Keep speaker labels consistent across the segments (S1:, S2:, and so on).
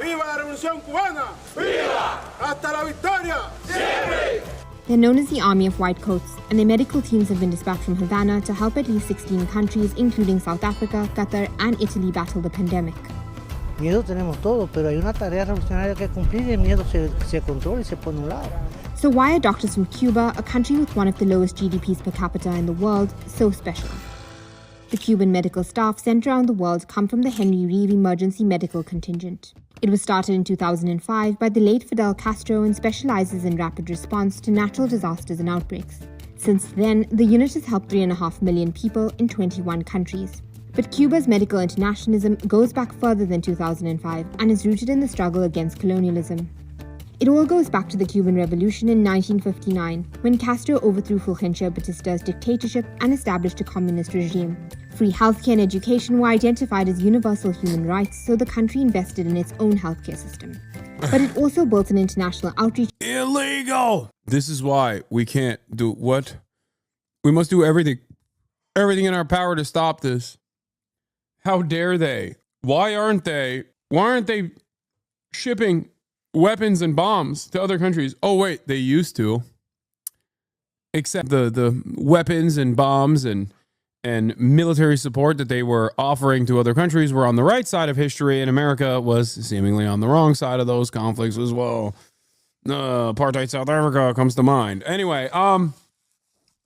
S1: ¡Viva la Revolución Cubana! ¡Viva! ¡Hasta la victoria! ¡Siempre!
S2: They're known as the Army of White Coats, and their medical teams have been dispatched from Havana to help at least 16 countries, including South Africa, Qatar, and Italy, battle the pandemic.
S3: Miedo tenemos todo, pero hay una tarea revolucionaria que cumplir y el miedo se controla y se pone a un lado.
S2: So why are doctors from Cuba, a country with one of the lowest GDPs per capita in the world, so special? The Cuban medical staff sent around the world come from the Henry Reeve Emergency Medical Contingent. It was started in 2005 by the late Fidel Castro and specializes in rapid response to natural disasters and outbreaks. Since then, the unit has helped 3.5 million people in 21 countries. But Cuba's medical internationalism goes back further than 2005 and is rooted in the struggle against colonialism. It all goes back to the Cuban Revolution in 1959, when Castro overthrew Fulgencio Batista's dictatorship and established a communist regime. Free healthcare and education were identified as universal human rights, so the country invested in its own healthcare system. But it also built an international outreach.
S4: Illegal! This is why we can't do what? We must do everything in our power to stop this. How dare they? Why aren't they shipping weapons and bombs to other countries? Oh wait, they used to. Except the weapons and bombs and military support that they were offering to other countries were on the right side of history, and America was seemingly on the wrong side of those conflicts as well. Apartheid South Africa comes to mind. Anyway,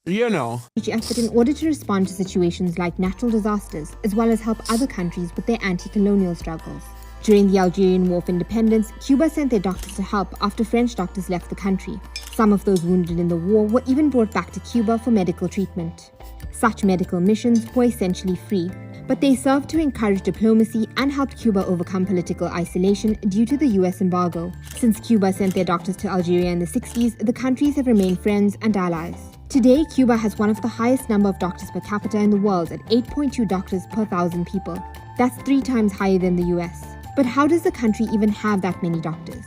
S2: effort in order to respond to situations like natural disasters, as well as help other countries with their anti-colonial struggles. During the Algerian War of Independence, Cuba sent their doctors to help after French doctors left the country. Some of those wounded in the war were even brought back to Cuba for medical treatment. Such medical missions were essentially free, but they served to encourage diplomacy and helped Cuba overcome political isolation due to the US embargo. Since Cuba sent their doctors to Algeria in the 60s, the countries have remained friends and allies. Today, Cuba has one of the highest number of doctors per capita in the world at 8.2 doctors per 1,000 people. That's 3 times higher than the US. But how does the country even have that many doctors?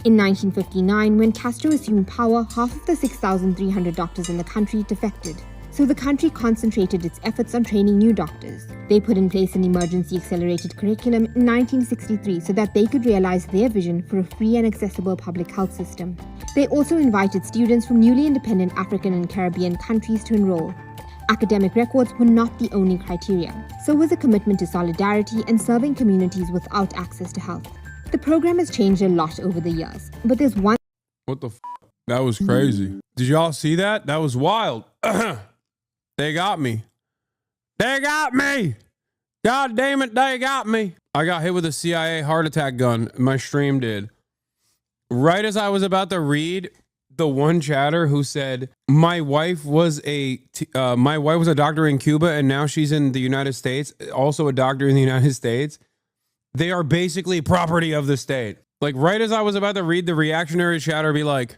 S2: In 1959, when Castro assumed power, half of the 6,300 doctors in the country defected. So the country concentrated its efforts on training new doctors. They put in place an emergency accelerated curriculum in 1963 so that they could realize their vision for a free and accessible public health system. They also invited students from newly independent African and Caribbean countries to enroll. Academic records were not the only criteria. So was a commitment to solidarity and serving communities without access to health. The program has changed a lot over the years, but there's one...
S4: What the f***? That was crazy. Did y'all see that? That was wild. They got me. They got me. God damn it, they got me. I got hit with a CIA heart attack gun. My stream did. Right as I was about to read the one chatter who said, my wife was a doctor in Cuba and now she's in the United States, also a doctor in the United States. They are basically property of the state. Like right as I was about to read the reactionary chatter be like,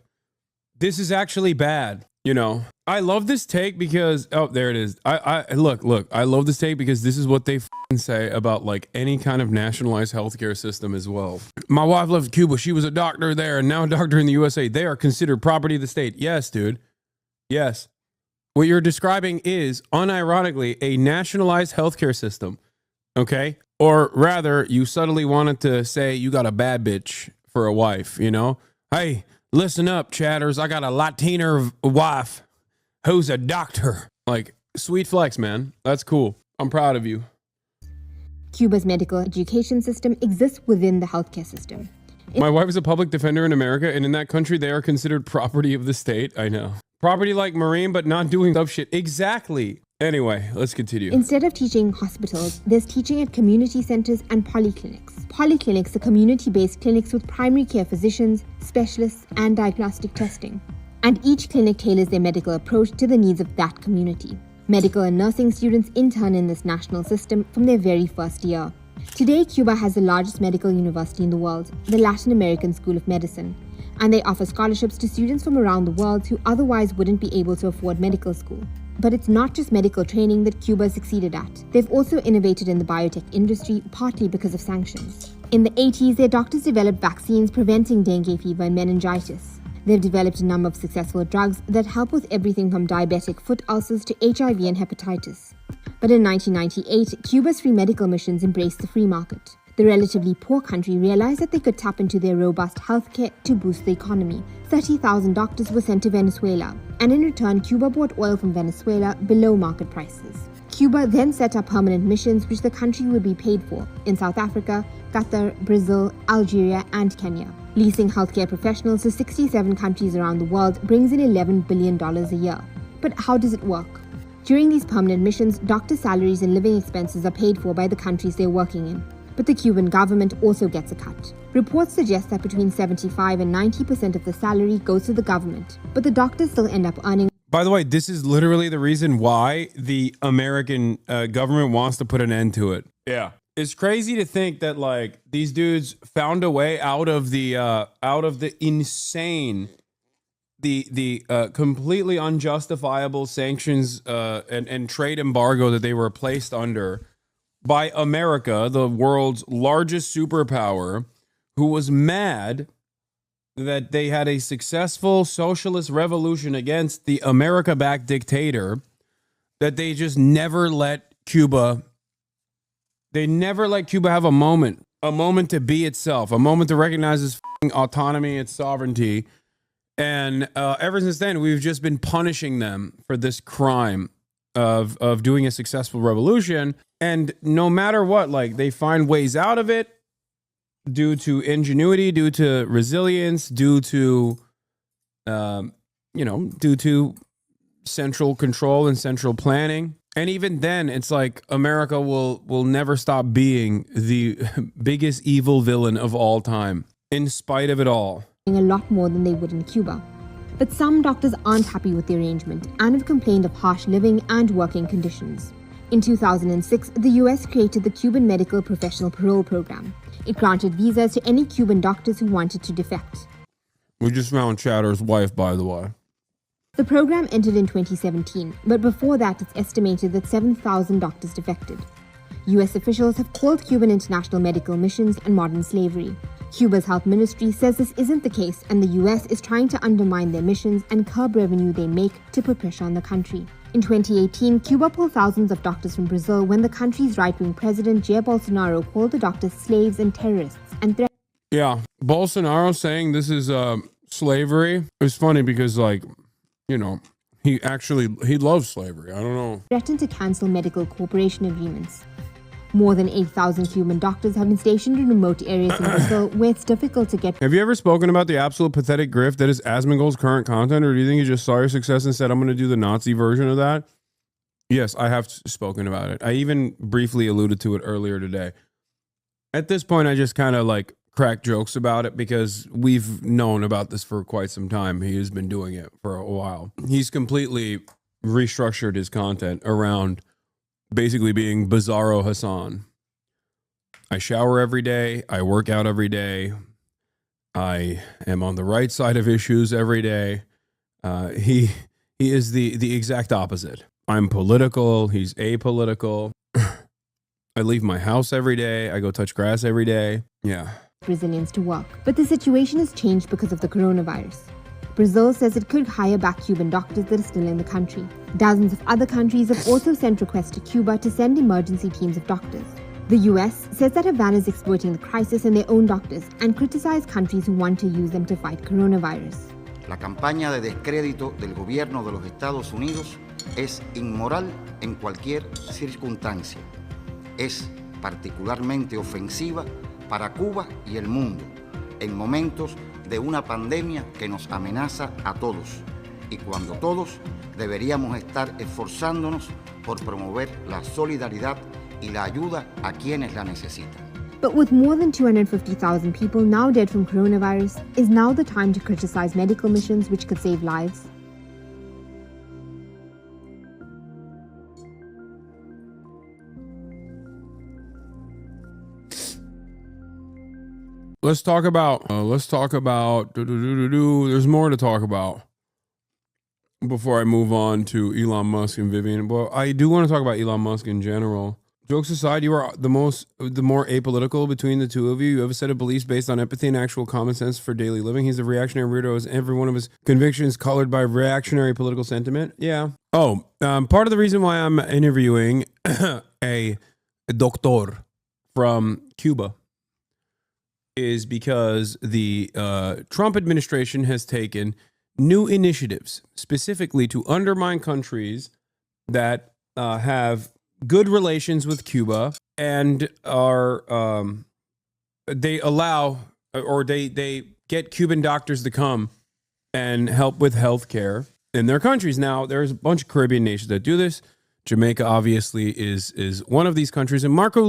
S4: this is actually bad. You know, I love this take because, oh, there it is. Look, I love this take because this is what they say about like any kind of nationalized healthcare system as well. My wife left Cuba. She was a doctor there and now a doctor in the USA. They are considered property of the state. Yes, dude. Yes. What you're describing is unironically a nationalized healthcare system. Okay. Or rather, you subtly wanted to say you got a bad bitch for a wife, you know? Hey, listen up, chatters. I got a Latina wife who's a doctor. Like, sweet flex, man. That's cool. I'm proud of you.
S2: Cuba's medical education system exists within the healthcare system.
S4: My wife is a public defender in America, and in that country, they are considered property of the state. I know. Property like Marine, but not doing tough shit. Exactly. Anyway, let's continue.
S2: Instead of teaching hospitals, there's teaching at community centers and polyclinics. Polyclinics are community-based clinics with primary care physicians, specialists, and diagnostic testing. And each clinic tailors their medical approach to the needs of that community. Medical and nursing students intern in this national system from their very first year. Today, Cuba has the largest medical university in the world, the Latin American School of Medicine. And they offer scholarships to students from around the world who otherwise wouldn't be able to afford medical school. But it's not just medical training that Cuba succeeded at. They've also innovated in the biotech industry, partly because of sanctions. In the 80s, their doctors developed vaccines preventing dengue fever and meningitis. They've developed a number of successful drugs that help with everything from diabetic foot ulcers to HIV and hepatitis. But in 1998, Cuba's free medical missions embraced the free market. The relatively poor country realized that they could tap into their robust healthcare to boost the economy. 30,000 doctors were sent to Venezuela, and in return, Cuba bought oil from Venezuela below market prices. Cuba then set up permanent missions which the country would be paid for in South Africa, Qatar, Brazil, Algeria, and Kenya. Leasing healthcare professionals to 67 countries around the world brings in $11 billion a year. But how does it work? During these permanent missions, doctor salaries and living expenses are paid for by the countries they're working in. But the Cuban government also gets a cut. Reports suggest that between 75 and 90% of the salary goes to the government, but the doctors still end up earning.
S4: By the way, this is literally the reason why the American government wants to put an end to it. Yeah. It's crazy to think that like these dudes found a way out of the insane, the completely unjustifiable sanctions and trade embargo that they were placed under by America, the world's largest superpower, who was mad that they had a successful socialist revolution against the America-backed dictator, that they just never let Cuba have a moment to be itself, a moment to recognize its autonomy, its sovereignty. And ever since then, we've just been punishing them for this crime of doing a successful revolution. And no matter what, like, they find ways out of it due to ingenuity, due to resilience, due to central control and central planning. And even then, it's like America will never stop being the biggest evil villain of all time, in spite of it all.
S2: A lot more than they would in Cuba. But some doctors aren't happy with the arrangement and have complained of harsh living and working conditions. In 2006, the US created the Cuban Medical Professional Parole Program. It granted visas to any Cuban doctors who wanted to defect.
S4: We just found Chatter's wife, by the way.
S2: The program ended in 2017, but before that it's estimated that 7,000 doctors defected. US officials have called Cuban international medical missions and modern slavery. Cuba's health ministry says this isn't the case, and the US is trying to undermine their missions and curb revenue they make to put pressure on the country. In 2018, Cuba pulled thousands of doctors from Brazil when the country's right-wing president Jair Bolsonaro called the doctors slaves and terrorists and threatened.
S4: Yeah, Bolsonaro saying this is slavery. It's funny because, like, you know, he loves slavery. I don't know.
S2: Threatened to cancel medical cooperation agreements. More than 8,000 Cuban doctors have been stationed in remote areas in Brazil where it's difficult to get.
S4: Have you ever spoken about the absolute pathetic grift that is Asmongold's current content, or do you think he just saw your success and said, I'm going to do the Nazi version of that? Yes, I have spoken about it. I even briefly alluded to it earlier today. At this point, I just kind of like crack jokes about it because we've known about this for quite some time. He has been doing it for a while. He's completely restructured his content around basically being Bizarro Hasan. I shower every day. I work out every day. I am on the right side of issues every day. He is the exact opposite. I'm political. He's apolitical. I leave my house every day. I go touch grass every day. Yeah.
S2: Brazilians to work. But the situation has changed because of the coronavirus. Brazil says it could hire back Cuban doctors that are still in the country. Dozens of other countries have also sent requests to Cuba to send emergency teams of doctors. The US says that Havana is exploiting the crisis in their own doctors and criticized countries who want to use them to fight coronavirus.
S5: La campaña de descrédito del gobierno de los Estados Unidos es inmoral en cualquier circunstancia. Es particularmente ofensiva para Cuba y el mundo en momentos de una pandemia que nos amenaza a todos y cuando todos deberíamos estar esforzándonos por promover la solidaridad y la ayuda a quienes la necesitan.
S2: But with more than 250,000 people now dead from coronavirus, is now the time to criticize medical missions which could save lives?
S4: Let's talk about, there's more to talk about before I move on to Elon Musk and Vivian. Well, I do want to talk about Elon Musk in general. Jokes aside, you are the more apolitical between the two of you. You have a set of beliefs based on empathy and actual common sense for daily living. He's a reactionary weirdo, as every one of his convictions colored by reactionary political sentiment. Yeah. Oh, part of the reason why I'm interviewing a doctor from Cuba is because the Trump administration has taken new initiatives specifically to undermine countries that have good relations with Cuba and are they allow or they get Cuban doctors to come and help with health care in their countries. Now, there's a bunch of Caribbean nations that do this. Jamaica obviously is one of these countries, and Marco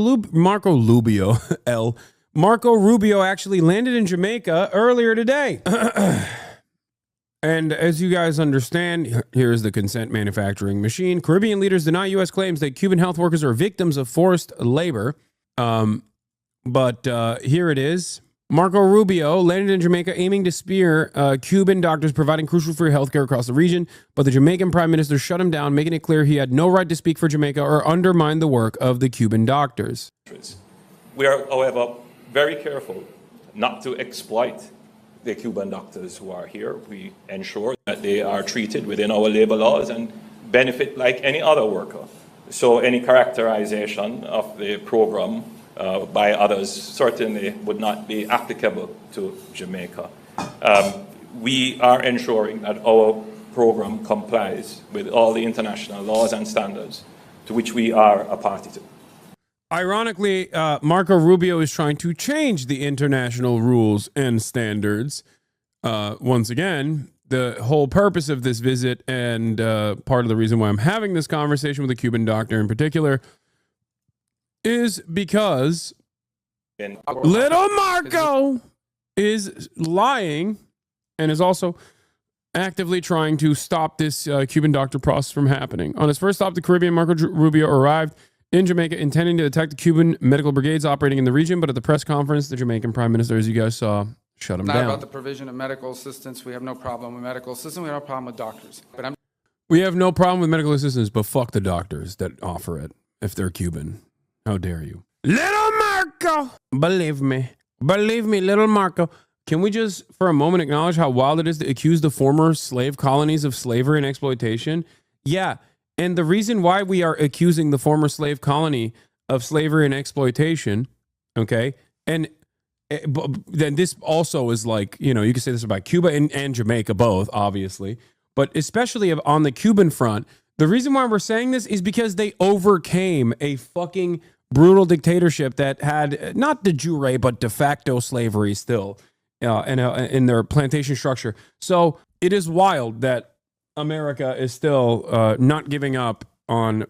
S4: Rubio actually landed in Jamaica earlier today. And as you guys understand, here's the consent manufacturing machine. Caribbean leaders deny U.S. claims that Cuban health workers are victims of forced labor. But here it is. Marco Rubio landed in Jamaica aiming to spear Cuban doctors providing crucial free healthcare across the region, but the Jamaican prime minister shut him down, making it clear he had no right to speak for Jamaica or undermine the work of the Cuban doctors.
S6: We are, however, very careful not to exploit the Cuban doctors who are here. We ensure that they are treated within our labor laws and benefit like any other worker. So any characterization of the program by others certainly would not be applicable to Jamaica. We are ensuring that our program complies with all the international laws and standards to which we are a party to.
S4: Ironically, Marco Rubio is trying to change the international rules and standards. Once again, the whole purpose of this visit and part of the reason why I'm having this conversation with a Cuban doctor in particular is because little Marco is lying and is also actively trying to stop this Cuban doctor process from happening. On his first stop, the Caribbean, Marco Rubio arrived in Jamaica intending to attack the Cuban medical brigades operating in the region, but at the press conference, the Jamaican prime minister, as you guys saw, shut him down.
S7: About the provision of medical assistance, we have no problem with medical assistance. We have no problem with doctors. But
S4: we have no problem with medical assistance, but fuck the doctors that offer it if they're Cuban. How dare you? Little Marco! Believe me, little Marco. Can we just, for a moment, acknowledge how wild it is to accuse the former slave colonies of slavery and exploitation? Yeah. And the reason why we are accusing the former slave colony of slavery and exploitation, okay, and then this also is like, you know, you can say this about Cuba and Jamaica both, obviously, but especially on the Cuban front, the reason why we're saying this is because they overcame a fucking brutal dictatorship that had not de jure, but de facto slavery still in their plantation structure. So it is wild that America is still not giving up on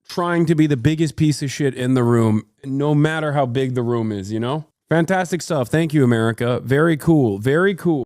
S4: trying to be the biggest piece of shit in the room, no matter how big the room is, you know? Fantastic stuff. Thank you, America. Very cool. Very cool.